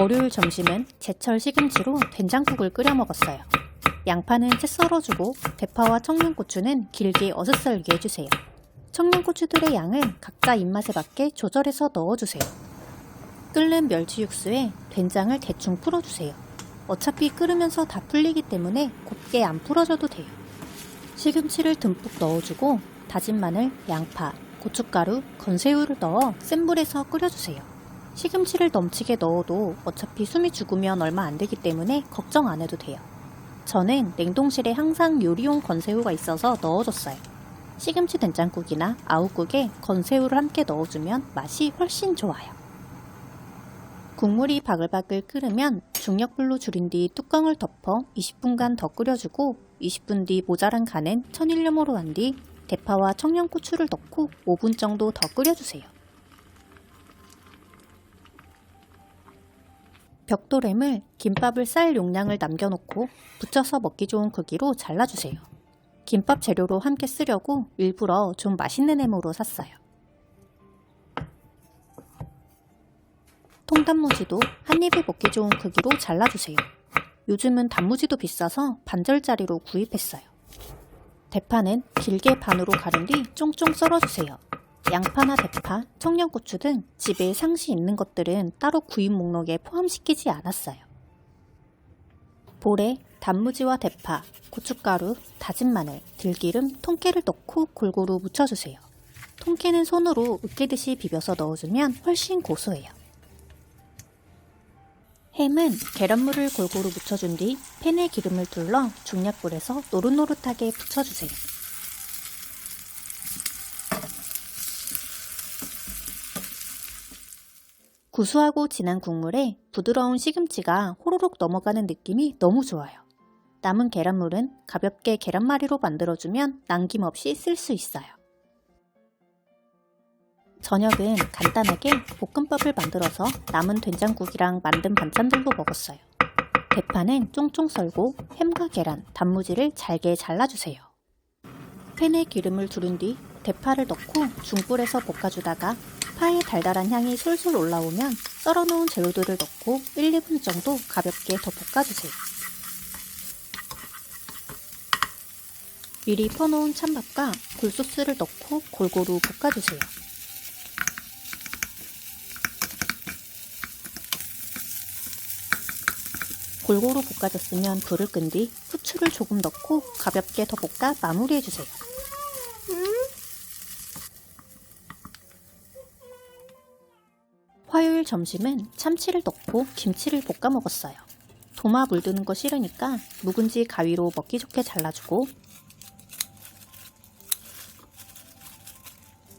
월요일 점심은 제철 시금치로 된장국을 끓여 먹었어요. 양파는 채 썰어주고 대파와 청양고추는 길게 어슷썰게 해주세요. 청양고추들의 양은 각자 입맛에 맞게 조절해서 넣어주세요. 끓는 멸치 육수에 된장을 대충 풀어주세요. 어차피 끓으면서 다 풀리기 때문에 곱게 안 풀어줘도 돼요. 시금치를 듬뿍 넣어주고 다진 마늘, 양파, 고춧가루, 건새우를 넣어 센 불에서 끓여주세요. 시금치를 넘치게 넣어도 어차피 숨이 죽으면 얼마 안 되기 때문에 걱정 안 해도 돼요. 저는 냉동실에 항상 요리용 건새우가 있어서 넣어줬어요. 시금치 된장국이나 아욱국에 건새우를 함께 넣어주면 맛이 훨씬 좋아요. 국물이 바글바글 끓으면 중약불로 줄인 뒤 뚜껑을 덮어 20분간 더 끓여주고 20분 뒤 모자란 간은 천일염으로 한 뒤 대파와 청양고추를 넣고 5분 정도 더 끓여주세요. 벽돌햄을 김밥을 쌀 용량을 남겨놓고 부쳐서 먹기 좋은 크기로 잘라주세요. 김밥 재료로 함께 쓰려고 일부러 좀 맛있는 햄으로 샀어요. 통단무지도 한 입에 먹기 좋은 크기로 잘라주세요. 요즘은 단무지도 비싸서 반절짜리로 구입했어요. 대파는 길게 반으로 가른 뒤 쫑쫑 썰어주세요. 양파나 대파, 청양고추 등 집에 상시 있는 것들은 따로 구입 목록에 포함시키지 않았어요. 볼에 단무지와 대파, 고춧가루, 다진 마늘, 들기름, 통깨를 넣고 골고루 묻혀주세요. 통깨는 손으로 으깨듯이 비벼서 넣어주면 훨씬 고소해요. 햄은 계란물을 골고루 묻혀준 뒤 팬에 기름을 둘러 중약불에서 노릇노릇하게 부쳐주세요. 구수하고 진한 국물에 부드러운 시금치가 호로록 넘어가는 느낌이 너무 좋아요. 남은 계란물은 가볍게 계란말이로 만들어주면 남김없이 쓸 수 있어요. 저녁은 간단하게 볶음밥을 만들어서 남은 된장국이랑 만든 반찬들로 먹었어요. 대파는 쫑쫑 썰고 햄과 계란, 단무지를 잘게 잘라주세요. 팬에 기름을 두른 뒤 대파를 넣고 중불에서 볶아주다가 파의 달달한 향이 솔솔 올라오면 썰어놓은 재료들을 넣고 1, 2분 정도 가볍게 더 볶아주세요. 미리 퍼놓은 찬밥과 굴소스를 넣고 골고루 볶아주세요. 골고루 볶아졌으면 불을 끈 뒤 후추를 조금 넣고 가볍게 더 볶아 마무리해주세요. 화요일 점심은 참치를 넣고 김치를 볶아 먹었어요. 도마 물드는 거 싫으니까 묵은지 가위로 먹기 좋게 잘라주고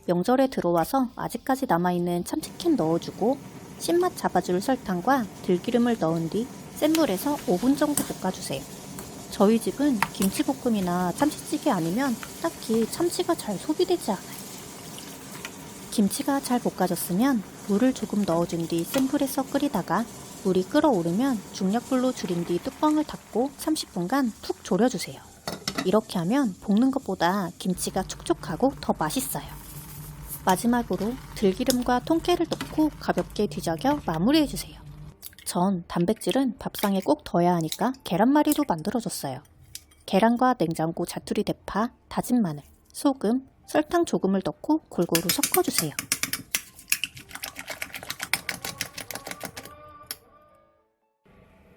명절에 들어와서 아직까지 남아있는 참치캔 넣어주고 신맛 잡아줄 설탕과 들기름을 넣은 뒤 센 불에서 5분 정도 볶아주세요. 저희 집은 김치볶음이나 참치찌개 아니면 딱히 참치가 잘 소비되지 않아요. 김치가 잘 볶아졌으면 물을 조금 넣어준 뒤 센 불에서 끓이다가 물이 끓어오르면 중약불로 줄인 뒤 뚜껑을 닫고 30분간 푹 졸여주세요. 이렇게 하면 볶는 것보다 김치가 촉촉하고 더 맛있어요. 마지막으로 들기름과 통깨를 넣고 가볍게 뒤적여 마무리해주세요. 전 단백질은 밥상에 꼭 넣어야 하니까 계란말이도 만들어줬어요. 계란과 냉장고 자투리 대파, 다진 마늘, 소금, 설탕 조금을 넣고 골고루 섞어주세요.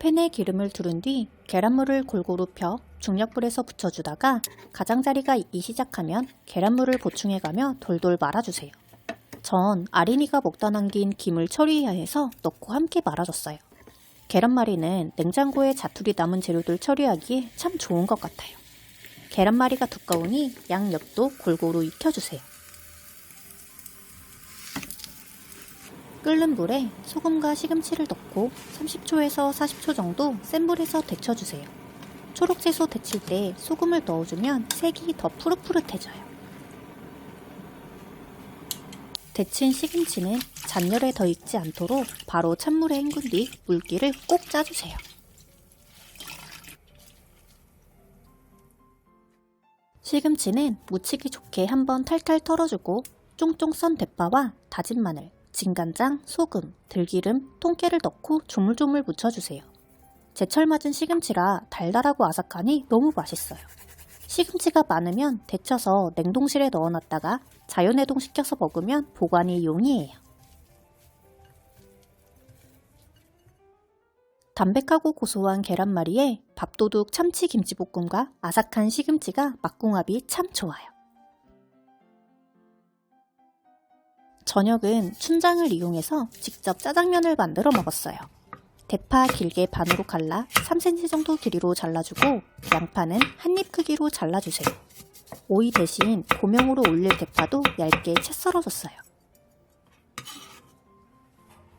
팬에 기름을 두른 뒤 계란물을 골고루 펴 중약불에서 붙여주다가 가장자리가 익기 시작하면 계란물을 보충해가며 돌돌 말아주세요. 전 아린이가 먹다 남긴 김을 처리해야 해서 넣고 함께 말아줬어요. 계란말이는 냉장고에 자투리 남은 재료들 처리하기에 참 좋은 것 같아요. 계란말이가 두꺼우니 양옆도 골고루 익혀주세요. 끓는 물에 소금과 시금치를 넣고 30초에서 40초 정도 센 불에서 데쳐주세요. 초록채소 데칠 때 소금을 넣어주면 색이 더 푸릇푸릇해져요. 데친 시금치는 잔열에 더 익지 않도록 바로 찬물에 헹군 뒤 물기를 꼭 짜주세요. 시금치는 무치기 좋게 한번 탈탈 털어주고 쫑쫑 썬 대파와 다진 마늘, 진간장, 소금, 들기름, 통깨를 넣고 조물조물 무쳐주세요. 제철 맞은 시금치라 달달하고 아삭하니 너무 맛있어요. 시금치가 많으면 데쳐서 냉동실에 넣어놨다가 자연해동시켜서 먹으면 보관이 용이해요. 담백하고 고소한 계란말이에 밥도둑 참치 김치볶음과 아삭한 시금치가 맛궁합이 참 좋아요. 저녁은 춘장을 이용해서 직접 짜장면을 만들어 먹었어요. 대파 길게 반으로 갈라 3cm 정도 길이로 잘라주고 양파는 한입 크기로 잘라주세요. 오이 대신 고명으로 올릴 대파도 얇게 채 썰어줬어요.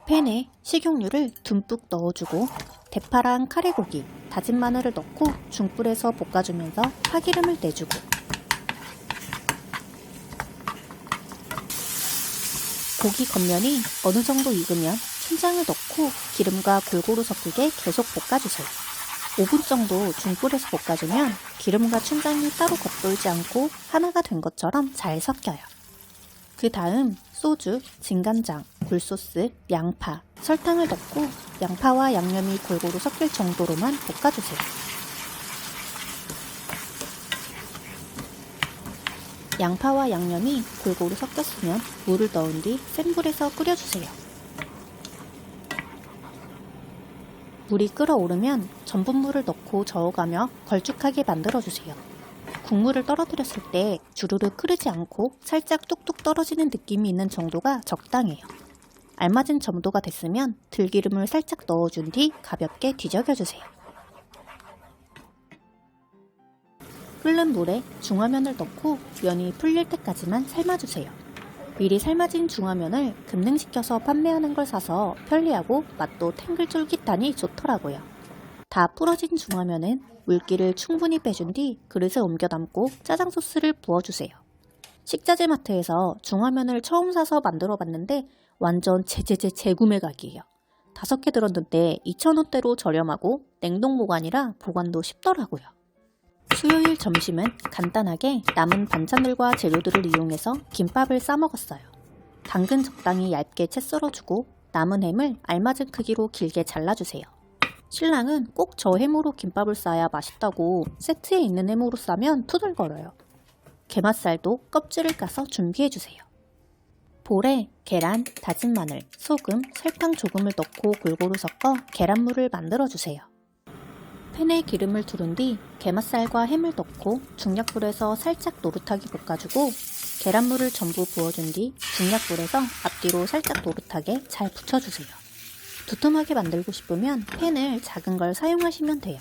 팬에 식용유를 듬뿍 넣어주고 대파랑 카레고기, 다진 마늘을 넣고 중불에서 볶아주면서 파기름을 내주고 고기 겉면이 어느 정도 익으면 춘장을 넣고 기름과 골고루 섞이게 계속 볶아주세요. 5분 정도 중불에서 볶아주면 기름과 춘장이 따로 겉돌지 않고 하나가 된 것처럼 잘 섞여요. 그 다음 소주, 진간장, 굴소스, 양파, 설탕을 넣고 양파와 양념이 골고루 섞일 정도로만 볶아주세요. 양파와 양념이 골고루 섞였으면 물을 넣은 뒤 센 불에서 끓여주세요. 물이 끓어오르면 전분물을 넣고 저어가며 걸쭉하게 만들어주세요. 국물을 떨어뜨렸을 때 주르륵 흐르지 않고 살짝 뚝뚝 떨어지는 느낌이 있는 정도가 적당해요. 알맞은 점도가 됐으면 들기름을 살짝 넣어준 뒤 가볍게 뒤적여주세요. 끓는 물에 중화면을 넣고 면이 풀릴 때까지만 삶아주세요. 미리 삶아진 중화면을 급냉시켜서 판매하는 걸 사서 편리하고 맛도 탱글 쫄깃하니 좋더라고요. 다 풀어진 중화면은 물기를 충분히 빼준 뒤 그릇에 옮겨 담고 짜장 소스를 부어주세요. 식자재 마트에서 중화면을 처음 사서 만들어 봤는데 완전 재구매 각이에요. 5개 들었는데 2,000원대로 저렴하고 냉동 보관이라 보관도 쉽더라고요. 수요일 점심은 간단하게 남은 반찬들과 재료들을 이용해서 김밥을 싸 먹었어요. 당근 적당히 얇게 채 썰어주고 남은 햄을 알맞은 크기로 길게 잘라주세요. 신랑은 꼭 저 햄으로 김밥을 싸야 맛있다고 세트에 있는 햄으로 싸면 투덜거려요. 게맛살도 껍질을 까서 준비해주세요. 볼에 계란, 다진 마늘, 소금, 설탕 조금을 넣고 골고루 섞어 계란물을 만들어주세요. 팬에 기름을 두른 뒤 게맛살과 햄을 넣고 중약불에서 살짝 노릇하게 볶아주고 계란물을 전부 부어준 뒤 중약불에서 앞뒤로 살짝 노릇하게 잘 붙여주세요. 두툼하게 만들고 싶으면 팬을 작은 걸 사용하시면 돼요.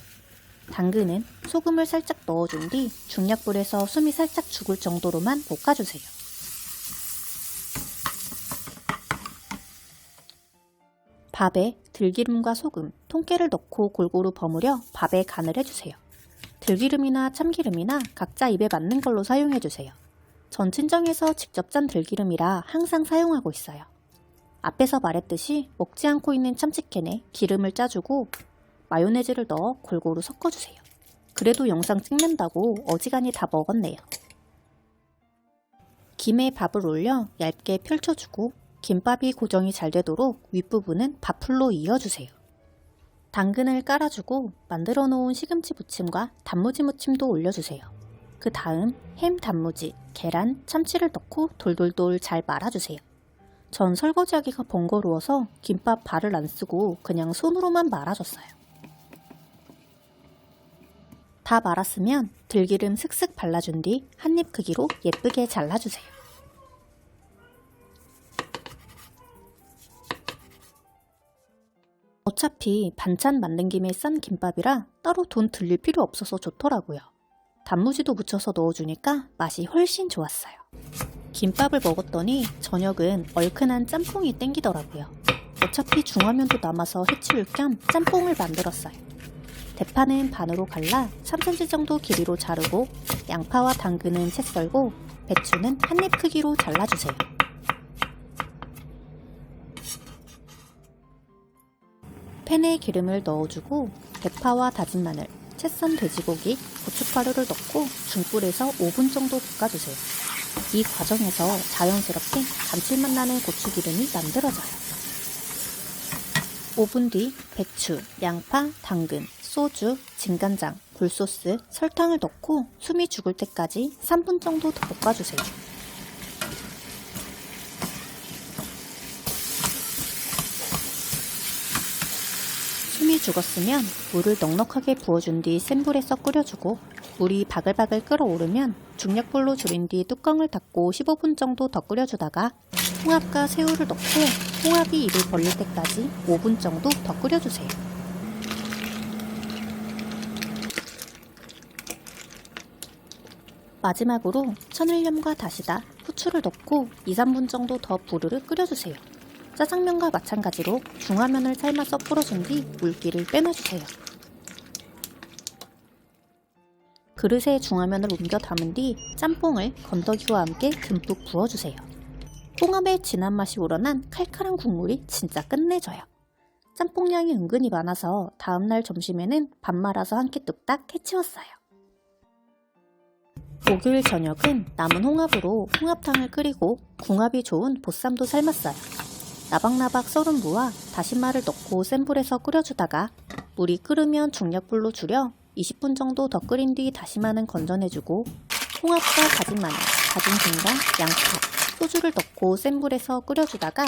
당근은 소금을 살짝 넣어준 뒤 중약불에서 숨이 살짝 죽을 정도로만 볶아주세요. 밥에 들기름과 소금, 통깨를 넣고 골고루 버무려 밥에 간을 해주세요. 들기름이나 참기름이나 각자 입에 맞는 걸로 사용해주세요. 전 친정에서 직접 짠 들기름이라 항상 사용하고 있어요. 앞에서 말했듯이 먹지 않고 있는 참치캔에 기름을 짜주고 마요네즈를 넣어 골고루 섞어주세요. 그래도 영상 찍는다고 어지간히 다 먹었네요. 김에 밥을 올려 얇게 펼쳐주고 김밥이 고정이 잘 되도록 윗부분은 밥풀로 이어주세요. 당근을 깔아주고 만들어 놓은 시금치 무침과 단무지 무침도 올려주세요. 그 다음 햄 단무지, 계란, 참치를 넣고 돌돌돌 잘 말아주세요. 전 설거지하기가 번거로워서 김밥 발을 안 쓰고 그냥 손으로만 말아줬어요. 다 말았으면 들기름 슥슥 발라준 뒤 한입 크기로 예쁘게 잘라주세요. 어차피 반찬 만든 김에 싼 김밥이라 따로 돈 들릴 필요 없어서 좋더라고요. 단무지도 묻혀서 넣어주니까 맛이 훨씬 좋았어요. 김밥을 먹었더니 저녁은 얼큰한 짬뽕이 땡기더라고요. 어차피 중화면도 남아서 해치울 겸 짬뽕을 만들었어요. 대파는 반으로 갈라 3cm 정도 길이로 자르고 양파와 당근은 채 썰고 배추는 한입 크기로 잘라주세요. 팬에 기름을 넣어주고 대파와 다진 마늘, 채 썬 돼지고기, 고춧가루를 넣고 중불에서 5분 정도 볶아주세요. 이 과정에서 자연스럽게 감칠맛 나는 고추기름이 만들어져요. 5분 뒤 배추, 양파, 당근, 소주, 진간장, 굴소스, 설탕을 넣고 숨이 죽을 때까지 3분 정도 더 볶아주세요. 숨이 죽었으면 물을 넉넉하게 부어준 뒤 센 불에서 끓여주고 물이 바글바글 끓어오르면 중약불로 줄인 뒤 뚜껑을 닫고 15분 정도 더 끓여주다가 홍합과 새우를 넣고 홍합이 입을 벌릴 때까지 5분 정도 더 끓여주세요. 마지막으로 천일염과 다시다, 후추를 넣고 2-3분 정도 더 부르르 끓여주세요. 짜장면과 마찬가지로 중화면을 삶아서 풀어준 뒤 물기를 빼놔주세요. 그릇에 중화면을 옮겨 담은 뒤 짬뽕을 건더기와 함께 듬뿍 부어주세요. 홍합의 진한 맛이 우러난 칼칼한 국물이 진짜 끝내줘요. 짬뽕량이 은근히 많아서 다음날 점심에는 밥 말아서 한 끼 뚝딱 해치웠어요. 목요일 저녁은 남은 홍합으로 홍합탕을 끓이고 궁합이 좋은 보쌈도 삶았어요. 나박나박 썰은 무와 다시마를 넣고 센 불에서 끓여주다가 물이 끓으면 중약불로 줄여 20분 정도 더 끓인 뒤 다시마는 건져내주고 홍합과 다진 마늘, 다진 생강, 양파, 소주를 넣고 센 불에서 끓여주다가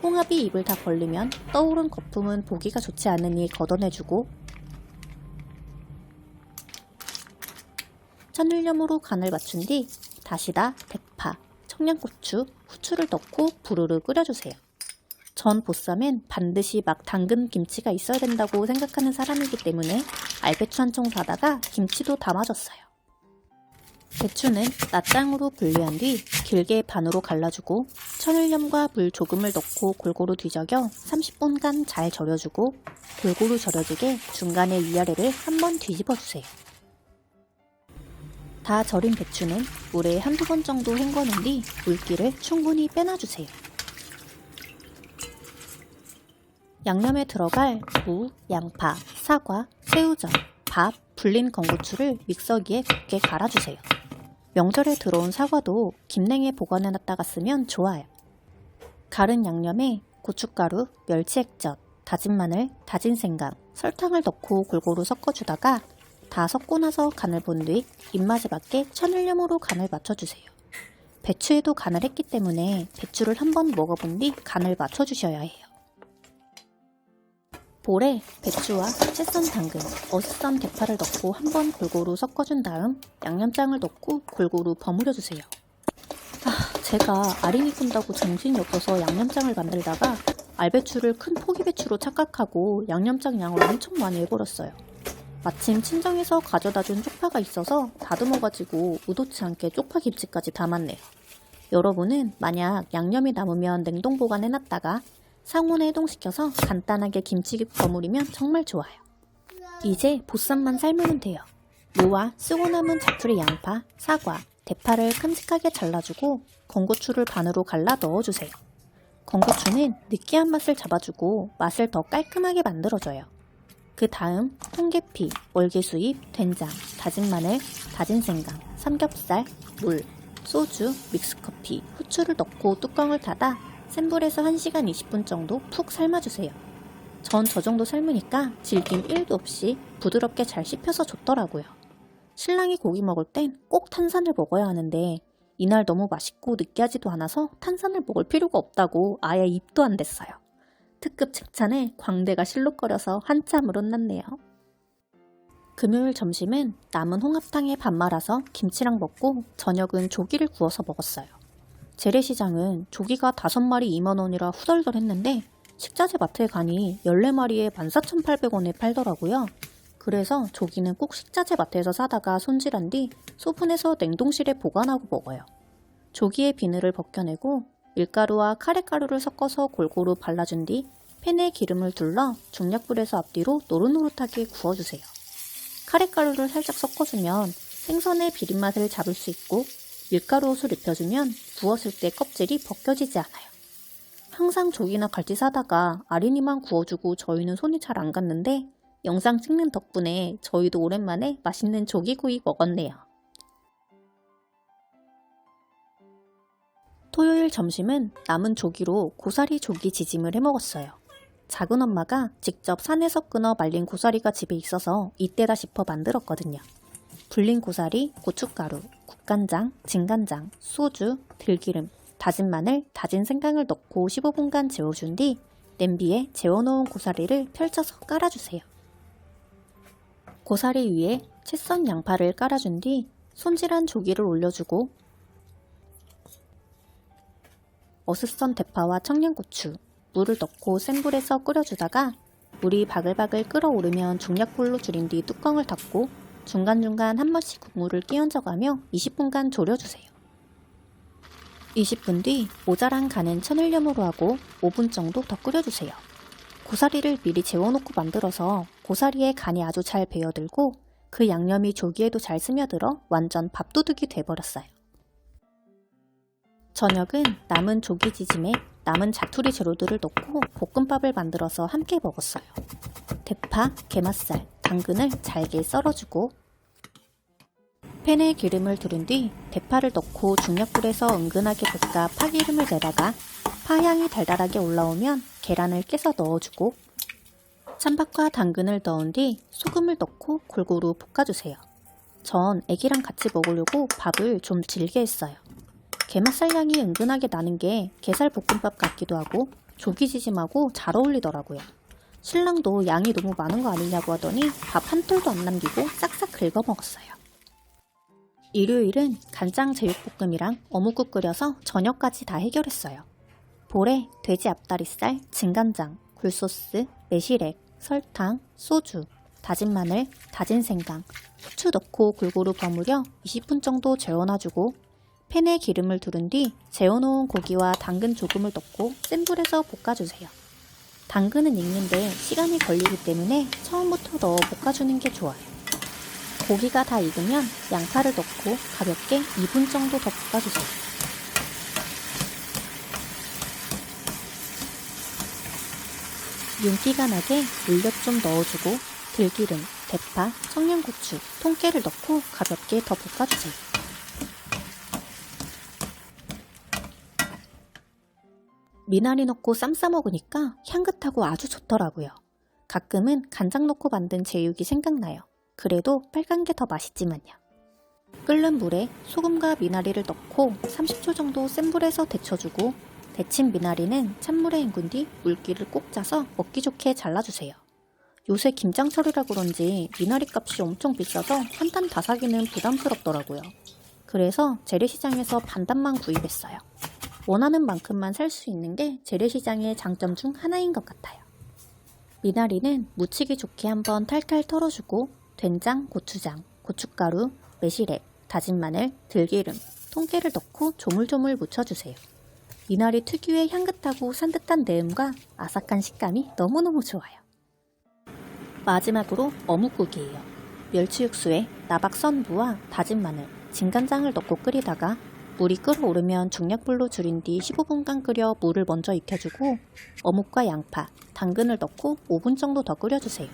홍합이 입을 다 벌리면 떠오른 거품은 보기가 좋지 않으니 걷어내주고 천일염으로 간을 맞춘 뒤 다시다, 대파, 청양고추, 후추를 넣고 부르르 끓여주세요. 전 보쌈엔 반드시 막 담근 김치가 있어야 된다고 생각하는 사람이기 때문에 알배추 한 총 사다가 김치도 담아줬어요. 배추는 낱장으로 분리한 뒤 길게 반으로 갈라주고 천일염과 물 조금을 넣고 골고루 뒤적여 30분간 잘 절여주고 골고루 절여지게 중간에 위아래를 한번 뒤집어주세요. 다 절인 배추는 물에 한두 번 정도 헹궈낸 뒤 물기를 충분히 빼놔주세요. 양념에 들어갈 무, 양파, 사과, 새우젓, 밥, 불린 건고추를 믹서기에 곱게 갈아주세요. 명절에 들어온 사과도 김냉에 보관해놨다가 쓰면 좋아요. 갈은 양념에 고춧가루, 멸치액젓, 다진 마늘, 다진 생강, 설탕을 넣고 골고루 섞어주다가 다 섞고 나서 간을 본 뒤 입맛에 맞게 천일염으로 간을 맞춰주세요. 배추에도 간을 했기 때문에 배추를 한번 먹어본 뒤 간을 맞춰주셔야 해요. 볼에 배추와 채썬 당근, 어슷 썬 대파를 넣고 한번 골고루 섞어준 다음 양념장을 넣고 골고루 버무려주세요. 제가 아린이 꾼다고 정신이 없어서 양념장을 만들다가 알배추를 큰 포기배추로 착각하고 양념장 양을 엄청 많이 해버렸어요. 마침 친정에서 가져다준 쪽파가 있어서 다듬어가지고 의도치 않게 쪽파김치까지 담았네요. 여러분은 만약 양념이 남으면 냉동 보관해놨다가 상온에 해동시켜서 간단하게 김치 버무리면 정말 좋아요. 이제 보쌈만 삶으면 돼요. 무와 쓰고 남은 자투리 양파, 사과, 대파를 큼직하게 잘라주고 건고추를 반으로 갈라 넣어주세요. 건고추는 느끼한 맛을 잡아주고 맛을 더 깔끔하게 만들어줘요. 그 다음 홍계피, 월계수잎, 된장, 다진 마늘, 다진 생강, 삼겹살, 물, 소주, 믹스커피, 후추를 넣고 뚜껑을 닫아 센 불에서 1시간 20분 정도 푹 삶아주세요. 전 저 정도 삶으니까 질김 1도 없이 부드럽게 잘 씹혀서 좋더라고요. 신랑이 고기 먹을 땐 꼭 탄산을 먹어야 하는데 이날 너무 맛있고 느끼하지도 않아서 탄산을 먹을 필요가 없다고 아예 입도 안 댔어요. 특급 칭찬에 광대가 실룩거려서 한참을 혼났네요. 금요일 점심은 남은 홍합탕에 밥 말아서 김치랑 먹고 저녁은 조기를 구워서 먹었어요. 재래시장은 조기가 5마리 2만원이라 후덜덜 했는데 식자재 마트에 가니 14마리에 14,800원에 팔더라고요. 그래서 조기는 꼭 식자재 마트에서 사다가 손질한 뒤 소분해서 냉동실에 보관하고 먹어요. 조기의 비늘을 벗겨내고 밀가루와 카레가루를 섞어서 골고루 발라준 뒤 팬에 기름을 둘러 중약불에서 앞뒤로 노릇노릇하게 구워주세요. 카레가루를 살짝 섞어주면 생선의 비린맛을 잡을 수 있고 밀가루 옷을 입혀주면 구웠을 때 껍질이 벗겨지지 않아요. 항상 조기나 갈치 사다가 아린이만 구워주고 저희는 손이 잘 안 갔는데 영상 찍는 덕분에 저희도 오랜만에 맛있는 조기구이 먹었네요. 토요일 점심은 남은 조기로 고사리 조기 지짐을 해먹었어요. 작은 엄마가 직접 산에서 끊어 말린 고사리가 집에 있어서 이때다 싶어 만들었거든요. 불린 고사리, 고춧가루, 국간장, 진간장, 소주, 들기름, 다진 마늘, 다진 생강을 넣고 15분간 재워준 뒤 냄비에 재워놓은 고사리를 펼쳐서 깔아주세요. 고사리 위에 채 썬 양파를 깔아준 뒤 손질한 조기를 올려주고 어슷 썬 대파와 청양고추, 물을 넣고 센 불에서 끓여주다가 물이 바글바글 끓어오르면 중약불로 줄인 뒤 뚜껑을 닫고 중간중간 한 번씩 국물을 끼얹어가며 20분간 졸여주세요. 20분 뒤 모자란 간은 천일염으로 하고 5분 정도 더 끓여주세요. 고사리를 미리 재워놓고 만들어서 고사리에 간이 아주 잘 배어들고 그 양념이 조기에도 잘 스며들어 완전 밥도둑이 돼버렸어요. 저녁은 남은 조기지짐에 남은 자투리 재료들을 넣고 볶음밥을 만들어서 함께 먹었어요. 대파, 게맛살, 당근을 잘게 썰어주고 팬에 기름을 두른 뒤 대파를 넣고 중약불에서 은근하게 볶아 파기름을 내다가 파향이 달달하게 올라오면 계란을 깨서 넣어주고 찬밥과 당근을 넣은 뒤 소금을 넣고 골고루 볶아주세요. 전 애기랑 같이 먹으려고 밥을 좀 질게 했어요. 게맛살 향이 은근하게 나는 게 게살 볶음밥 같기도 하고 조기지짐하고 잘 어울리더라고요. 신랑도 양이 너무 많은 거 아니냐고 하더니 밥 한 톨도 안 남기고 싹싹 긁어 먹었어요. 일요일은 간장 제육볶음이랑 어묵국 끓여서 저녁까지 다 해결했어요. 볼에 돼지 앞다리살, 진간장, 굴소스, 매실액, 설탕, 소주, 다진 마늘, 다진 생강, 후추 넣고 골고루 버무려 20분 정도 재워놔주고 팬에 기름을 두른 뒤 재워놓은 고기와 당근 조금을 넣고 센 불에서 볶아주세요. 당근은 익는데 시간이 걸리기 때문에 처음부터 넣어 볶아주는 게 좋아요. 고기가 다 익으면 양파를 넣고 가볍게 2분 정도 더 볶아주세요. 윤기가 나게 물엿 좀 넣어주고 들기름, 대파, 청양고추, 통깨를 넣고 가볍게 더 볶아주세요. 미나리 넣고 쌈 싸먹으니까 향긋하고 아주 좋더라고요. 가끔은 간장 넣고 만든 제육이 생각나요. 그래도 빨간 게 더 맛있지만요. 끓는 물에 소금과 미나리를 넣고 30초 정도 센 불에서 데쳐주고 데친 미나리는 찬물에 헹군 뒤 물기를 꼭 짜서 먹기 좋게 잘라주세요. 요새 김장철이라 그런지 미나리 값이 엄청 비싸서 한 단 다 사기는 부담스럽더라고요. 그래서 재래시장에서 반단만 구입했어요. 원하는 만큼만 살 수 있는 게 재래시장의 장점 중 하나인 것 같아요. 미나리는 무치기 좋게 한번 탈탈 털어주고 된장, 고추장, 고춧가루, 매실액, 다진 마늘, 들기름, 통깨를 넣고 조물조물 무쳐주세요. 미나리 특유의 향긋하고 산뜻한 내음과 아삭한 식감이 너무너무 좋아요. 마지막으로 어묵국이에요. 멸치 육수에 나박 선부와 다진 마늘, 진간장을 넣고 끓이다가 물이 끓어오르면 중약불로 줄인 뒤 15분간 끓여 물을 먼저 익혀주고 어묵과 양파, 당근을 넣고 5분 정도 더 끓여주세요.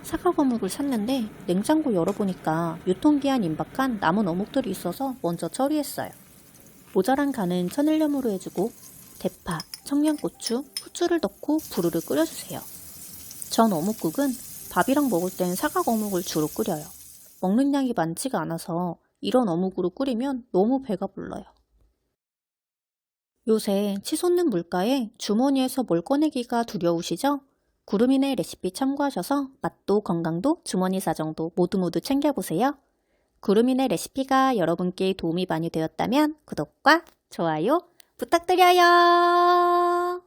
사각어묵을 샀는데 냉장고 열어보니까 유통기한 임박한 남은 어묵들이 있어서 먼저 처리했어요. 모자란 간은 천일염으로 해주고 대파, 청양고추, 후추를 넣고 부르르 끓여주세요. 전 어묵국은 밥이랑 먹을 땐 사각어묵을 주로 끓여요. 먹는 양이 많지가 않아서 이런 어묵으로 끓이면 너무 배가 불러요. 요새 치솟는 물가에 주머니에서 뭘 꺼내기가 두려우시죠? 구름이네 레시피 참고하셔서 맛도 건강도 주머니 사정도 모두 챙겨보세요. 구름이네 레시피가 여러분께 도움이 많이 되었다면 구독과 좋아요 부탁드려요.